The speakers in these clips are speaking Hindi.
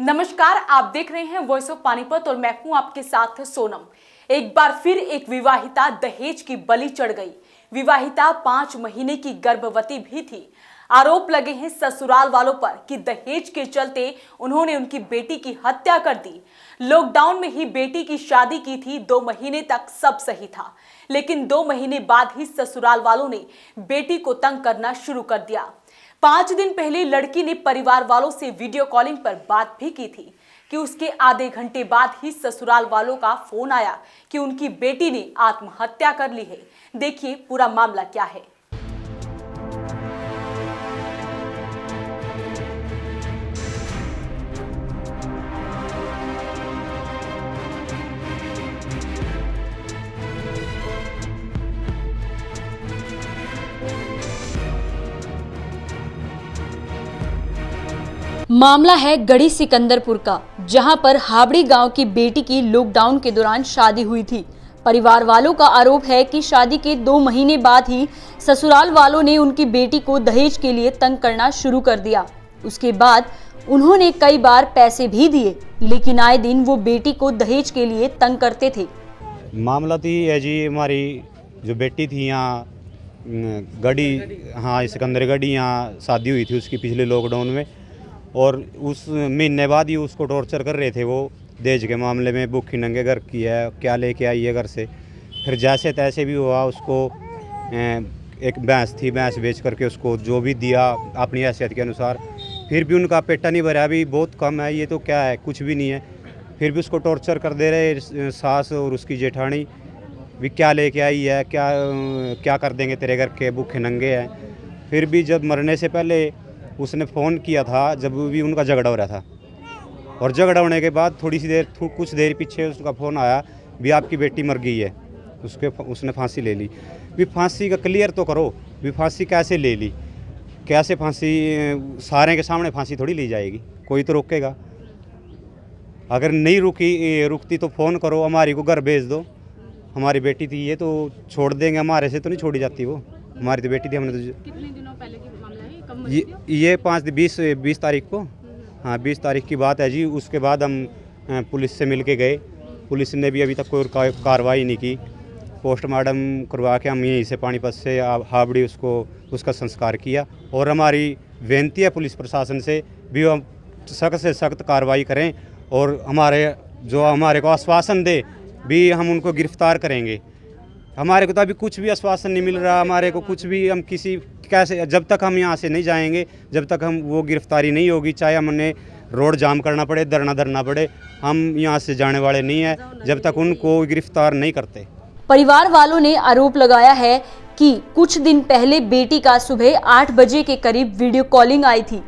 नमस्कार, आप देख रहे हैं वॉइस ऑफ पानीपत और मैं हूं आपके साथ सोनम। एक बार फिर एक विवाहिता दहेज की बलि चढ़ गई। विवाहिता 5 महीने की गर्भवती भी थी। आरोप लगे हैं ससुराल वालों पर कि दहेज के चलते उन्होंने उनकी बेटी की हत्या कर दी। लॉकडाउन में ही बेटी की शादी की थी। 2 महीने तक सब सही था, लेकिन 2 महीने बाद ही ससुराल वालों ने बेटी को तंग करना शुरू कर दिया। 5 दिन पहले लड़की ने परिवार वालों से वीडियो कॉलिंग पर बात भी की थी कि उसके आधे घंटे बाद ही ससुराल वालों का फोन आया कि उनकी बेटी ने आत्महत्या कर ली है। देखिए पूरा मामला क्या है। मामला है गढ़ी सिकंदरपुर का, जहां पर हाबड़ी गांव की बेटी की लॉकडाउन के दौरान शादी हुई थी। परिवार वालों का आरोप है कि शादी के 2 महीने बाद ही ससुराल वालों ने उनकी बेटी को दहेज के लिए तंग करना शुरू कर दिया। उसके बाद उन्होंने कई बार पैसे भी दिए, लेकिन आए दिन वो बेटी को दहेज के लिए तंग करते थे। मामला तो ये है जी, हमारी जो बेटी थी यहाँ गढ़ी, हाँ सिकंदर गढ़ी यहाँ शादी हुई थी उसकी पिछले लॉकडाउन में, और उस महीने बाद ही उसको टॉर्चर कर रहे थे वो दहेज के मामले में। भूखी नंगे घर की है, क्या लेके आई है घर से। फिर जैसे तैसे भी हुआ, उसको एक भैंस थी, भैंस बेच करके उसको जो भी दिया अपनी हैसियत के अनुसार। फिर भी उनका पेटा नहीं भरा, अभी बहुत कम है, ये तो क्या है, कुछ भी नहीं है। फिर भी उसको टॉर्चर कर दे रहे सास और उसकी जेठानी भी, क्या लेके आई है, क्या कर देंगे तेरे घर के, भूखे नंगे हैं। फिर भी जब मरने से पहले उसने फ़ोन किया था, जब भी उनका झगड़ा हो रहा था, और झगड़ा होने के बाद कुछ देर पीछे उसका फ़ोन आया भी आपकी बेटी मर गई है, उसने फांसी ले ली। भी फांसी का क्लियर तो करो, भी फांसी कैसे ले ली, कैसे फांसी, सारे के सामने फांसी थोड़ी ली जाएगी, कोई तो रोकेगा। अगर नहीं रुकती तो फ़ोन करो, हमारी को घर भेज दो, हमारी बेटी थी ये तो छोड़ देंगे, हमारे से तो नहीं छोड़ी जाती वो, हमारी तो बेटी थी। हमने तो कितने दिनों पहले की मामला है? कब ये 20 तारीख को, हाँ 20 तारीख की बात है जी। उसके बाद हम पुलिस से मिल के गए, पुलिस ने भी अभी तक कोई कार्रवाई नहीं की। पोस्टमार्टम करवा के हम यहीं से पानीपत से हाबड़ी उसका संस्कार किया, और हमारी विनती है पुलिस प्रशासन से भी हम सख्त से सख्त कार्रवाई करें, और हमारे को आश्वासन दे भी हम उनको गिरफ्तार करेंगे। हमारे को तो अभी कुछ भी आश्वासन नहीं मिल रहा, हमारे को कुछ भी, हम कैसे, जब तक हम यहाँ से नहीं जाएंगे, जब तक हम वो गिरफ्तारी नहीं होगी, चाहे हमने रोड जाम करना पड़े, धरना पड़े, हम यहाँ से जाने वाले नहीं हैं जब तक उनको गिरफ्तार नहीं करते। परिवार वालों ने आरोप लगाया है कि कुछ दिन पहले बेटी का सुबह 8 बजे के करीब वीडियो कॉलिंग आई थी,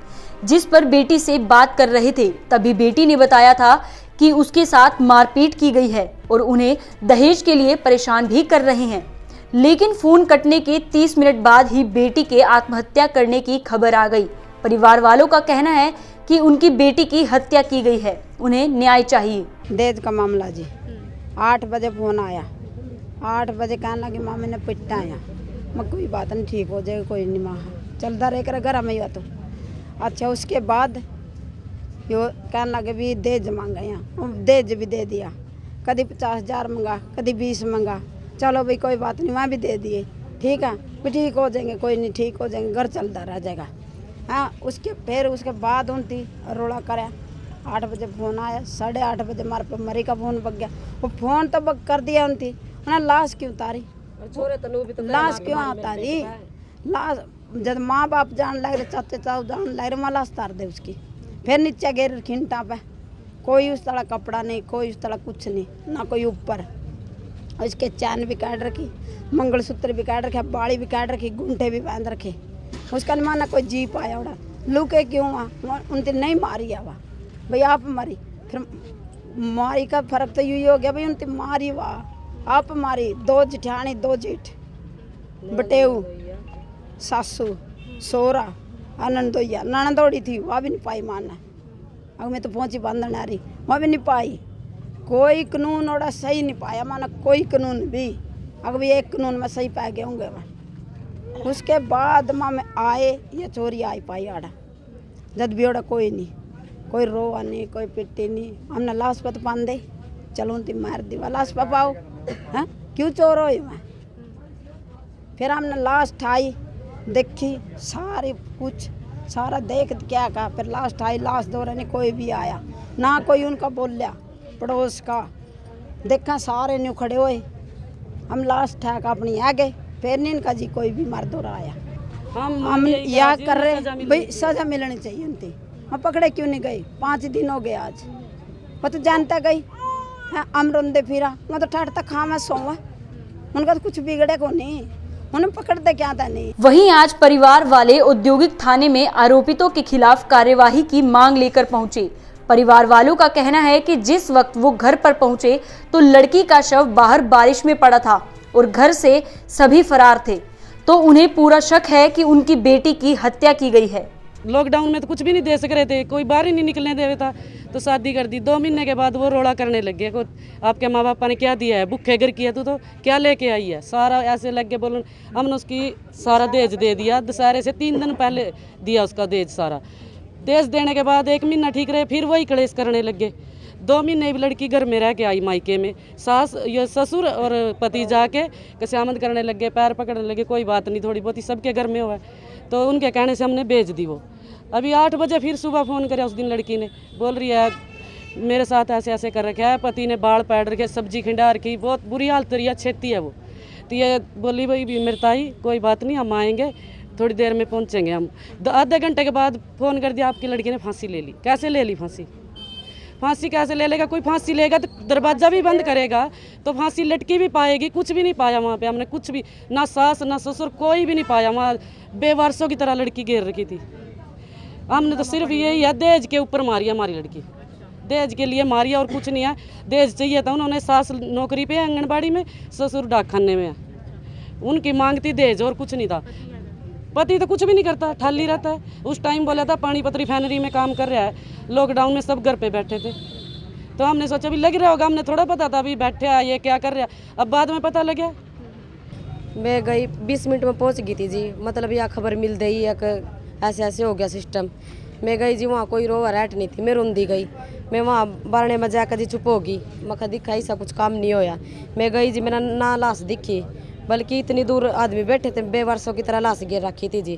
जिस पर बेटी से बात कर रहे थे। तभी बेटी ने बताया था कि उसके साथ मारपीट की गई है और उन्हें दहेज के लिए परेशान भी कर रहे हैं। लेकिन फोन कटने के 30 मिनट बाद ही बेटी के आत्महत्या करने की खबर आ गई। परिवार वालों का कहना है कि उनकी बेटी की हत्या की गई है, उन्हें न्याय चाहिए। दहेज का मामला जी, 8 बजे फोन आया, 8 बजे कहना कि माँ मैंने पिटा आया, मैं कोई बात नहीं, ठीक हो जाएगा, कोई नहीं माँ, चलता रह कर घर में ही तो। अच्छा उसके बाद यो कहना लगे भी दहेज मांगा, यहाँ दहेज भी दे दिया, कभी 50,000 मंगा, कभी 20 मंगा। चलो भाई कोई बात नहीं, वहाँ भी दे दिए, ठीक है भी ठीक हो जाएंगे, कोई नहीं ठीक हो जाएंगे, घर चलता रह जाएगा। हाँ उसके बाद उनती रोड़ा कराया। 8 बजे फ़ोन आया, 8:30 बजे मारे पे मरी का फ़ोन बग गया। वो फ़ोन तो बग कर दिया उनती, उन्हें लाश क्यों उतारी, लाश क्यों उतारी, लाश जब माँ बाप जान लग रहे, चाचे चाऊ जान लग रहे, मैं लाश उतार दे उसकी। फिर नीचे गिर खिंटा पे, कोई उस तरह कपड़ा नहीं, कोई उस तरह कुछ नहीं, ना कोई ऊपर। उसके चैन भी काट रखी, मंगलसूत्र भी काट रखे, बाड़ी भी काट रखी, गुंठे भी बांध रखे। उसका नहीं माना कोई जीप आया उड़ा, लुके क्यों हुआ, उनसे नहीं मारी है वह भाई, आप मारी। फिर मारी का फर्क तो यही हो गया भाई, उनसे मारी वाह आप मारी। 2 जिठानी 2 जेठ, बटेऊ, सासू, सोरा, ननदोइया, ननदोड़ी थी, वह भी नहीं पाई मारना। अब मैं तो पहुंची बांधने आ रही, वह भी नहीं पाई। कोई कानून ओड़ा सही नहीं पाया माना, कोई कानून भी। अगर भी एक कानून में सही पा गए होंगे वह। उसके बाद माँ में आए, ये चोरी आई पाई आड़ा, जब भी ओड़ा कोई नहीं। कोई रोआ नहीं, कोई पिट्टी नहीं। हमने लाश पर तो पान दे, चलो ती मार दी लाश पर पाओ, हैं क्यों चोर हो मैं। फिर हमने लाश ठाई, देखी सारी कुछ सारा देख क्या कहा, फिर लाश ठाई, लाश दौरे नहीं कोई भी आया ना, कोई उनका बोलिया पड़ोस का। देखा सारे न्यू खड़े हुए, हम लाश ठाक अपनी आ गए, फिर नहीं इनका जी कोई भी मर्द हो आया। हम यह कर रहे भाई सजा मिलनी चाहिए उनकी। हम पकड़े क्यों नहीं गए, 5 दिन हो गए आज, वो तो जानता गई हम रोंदे फिरा, मैं तो ठाट तक खा मैं सोवा, उनका तो कुछ बिगड़े को नहीं, उन्हें पकड़ते क्या था नहीं। वहीं आज परिवार वाले औद्योगिक थाने में आरोपितों के खिलाफ कार्यवाही की मांग लेकर पहुंचे। परिवार वालों का कहना है कि जिस वक्त वो घर पर पहुंचे तो लड़की का शव बाहर बारिश में पड़ा था और घर से सभी फरार थे, तो उन्हें पूरा शक है कि उनकी बेटी की हत्या की गई है। लॉकडाउन में तो कुछ भी नहीं दे सक रहे थे, कोई बाहर ही नहीं निकलने दे रहा था, तो शादी कर दी। 2 महीने के बाद वो रोड़ा करने लग गए, आपके माँ बापा ने क्या दिया है, भूखे घर किया तो क्या लेके आई है, सारा ऐसे लग के बोलन। हमने उसकी सारा दहेज दे दिया, दशहरे से 3 दिन पहले दिया उसका दहेज सारा। दहेज देने के बाद 1 महीना ठीक रहे, फिर वही कलेश करने लग गए। 2 महीने भी लड़की घर में रह के आई मायके में, सास या ससुर और पति जाके कस्यामत करने लग गए, पैर पकड़ने लगे, कोई बात नहीं थोड़ी बहुत ही सबके घर में हुआ है, तो उनके कहने से हमने भेज दी। वो अभी 8 बजे फिर सुबह फ़ोन किया उस दिन लड़की ने, बोल रही है मेरे साथ ऐसे ऐसे कर रखा है, पति ने बाल पैड रखे, सब्जी खिंडा रखी, बहुत बुरी हालत रही है, छेती है वो। तो ये बोली भाई भी मेरे ताई कोई बात नहीं, हम आएंगे थोड़ी देर में पहुंचेंगे हम। आधे घंटे के बाद फ़ोन कर दिया, आपकी लड़की ने फांसी ले ली। कैसे ले ली फांसी? फांसी कैसे ले लेगा? कोई फांसी लेगा तो दरवाज़ा भी बंद करेगा तो फांसी लटकी भी पाएगी। कुछ भी नहीं पाया वहाँ पे हमने, कुछ भी ना सास ना ससुर कोई भी नहीं पाया वहाँ, बेवारसों की तरह लड़की घेर रखी थी। हमने तो सिर्फ यही है, दहेज के ऊपर मारी हमारी लड़की, दहेज के लिए मारी और कुछ नहीं है। दहेज चाहिए था उन्होंने, सास नौकरी पे है आंगनबाड़ी में, ससुर डाकखाने में है, उनकी मांग थी दहेज और कुछ नहीं था। पति तो कुछ भी नहीं करता, ठाली रहता है। उस टाइम बोला था पानीपत रिफाइनरी में काम कर रहा है, लॉकडाउन में सब घर पे बैठे थे, तो हमने सोचा भी लग रहा होगा, हमने थोड़ा पता था अभी बैठे है ये क्या कर रहा है, अब बाद में पता लगा। मैं गई 20 मिनट में पहुंच गई थी जी, मतलब यह खबर मिल गई है कि ऐसे ऐसे हो गया सिस्टम। मैं गई जी, वहाँ कोई रोवा रैट नहीं थी, मैं रोंदी गई। मैं वहाँ बारने में जाकर जी चुप होगी, मखा दिखा ऐसा कुछ काम नहीं होया। मैं गई जी, मेरा ना लाश दिखी, बल्कि इतनी दूर आदमी बैठे थे, बेवारसों की तरह लाश गिर रखी थी जी।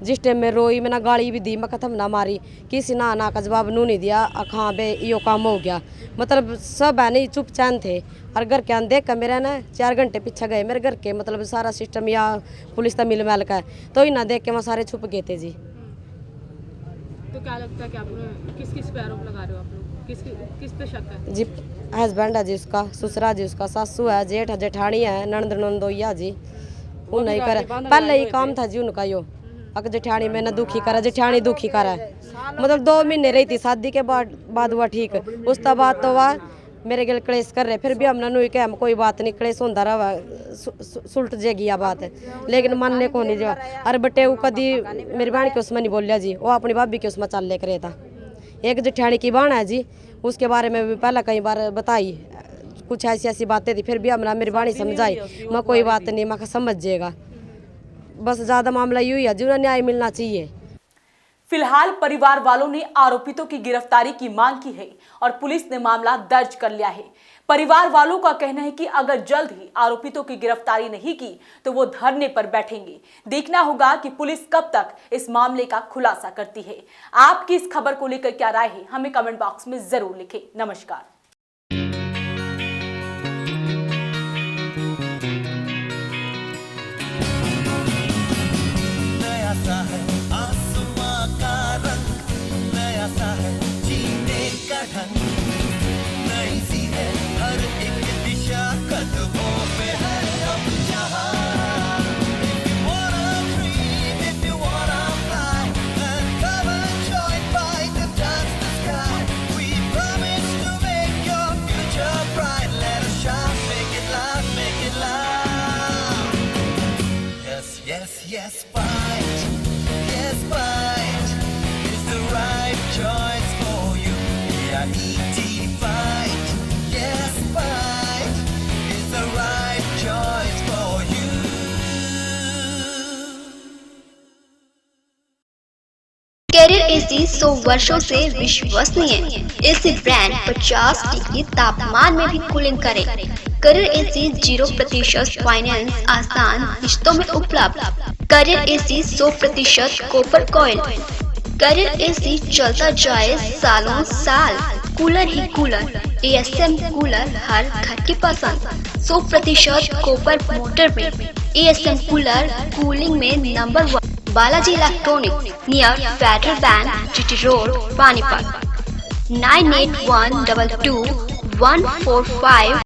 जिस टाइम में रोई, मैंने गाली भी दी, मैं खत्म ना मारी, किसी ना का जवाब नू नहीं दिया। हाँ बे यो काम हो गया, मतलब सब है नहीं चुपचान थे। और घर के अंदर देख कर मेरा ना 4 घंटे पीछे गए मेरे घर के, मतलब सारा सिस्टम या पुलिस का मिल मैल का है, तो ही ना देख के वहाँ सारे छुप गए थे जी। तो क्या लगता है कि आप किस किस पे आरोप लगा रहे हो आप लोग, किस पे शक है? जी हस्बैंड है जी उसका, ससुरा जी उसका, सासू है, जेठ है, जेठानी है, ननद नंदोइया जी, उन नहीं करे पहले ही काम था जी उनका यो। अगर जेठानी में ना दुखी करा, जेठानी दुखी करा, मतलब 2 महीने रही थी शादी के बाद हुआ ठीक, उसका बाद तो वह मेरे गल क्लेश कर रहे, फिर भी हमने नहीं कहा कोई बात नहीं, क्लेश होता रहा, सुलट जाएगी यह बात है, लेकिन मानने को नहीं जो। अरे बटे वो कभी मेरी बहन के उसमें नहीं बोलिया जी, वो अपनी भाभी के उसमें चल लेकर था। एक जेठानी की बहन है जी, उसके बारे में भी पहले कई बार बताई, कुछ ऐसी ऐसी बातें थी, फिर भी हमने मेरी बहन समझाई, मैं कोई बात नहीं, मैं समझ जाएगा, बस ज़्यादा मामला यूँ ही है जी, उन्हें न्याय मिलना चाहिए। फिलहाल परिवार वालों ने आरोपितों की गिरफ्तारी की मांग की है और पुलिस ने मामला दर्ज कर लिया है। परिवार वालों का कहना है कि अगर जल्द ही आरोपितों की गिरफ्तारी नहीं की तो वो धरने पर बैठेंगे। देखना होगा कि पुलिस कब तक इस मामले का खुलासा करती है। आपकी इस खबर को लेकर क्या राय है, हमें कमेंट बॉक्स में जरूर लिखें। नमस्कार। Yes, fight. Yes, fight is the right choice for you. Yeah, fight. Yes, fight is the right choice for you. Career AC 100 वर्षों से विश्वसनीय। एसी ब्रांड 50 डिग्री तापमान में भी कूलिंग करे। करियर एसी 0% फाइनेंस आसान किस्तों में उपलब्ध। Career AC 100% copper coil. Career AC चलता जाए सालों साल। कूलर ही कूलर, एएसएम कूलर हर घर की पसंद। 100% कॉपर मोटर में एएसएम कूलर कूलिंग में number 1। Balaji electronic near federal bank, GT road, Panipat. 98122145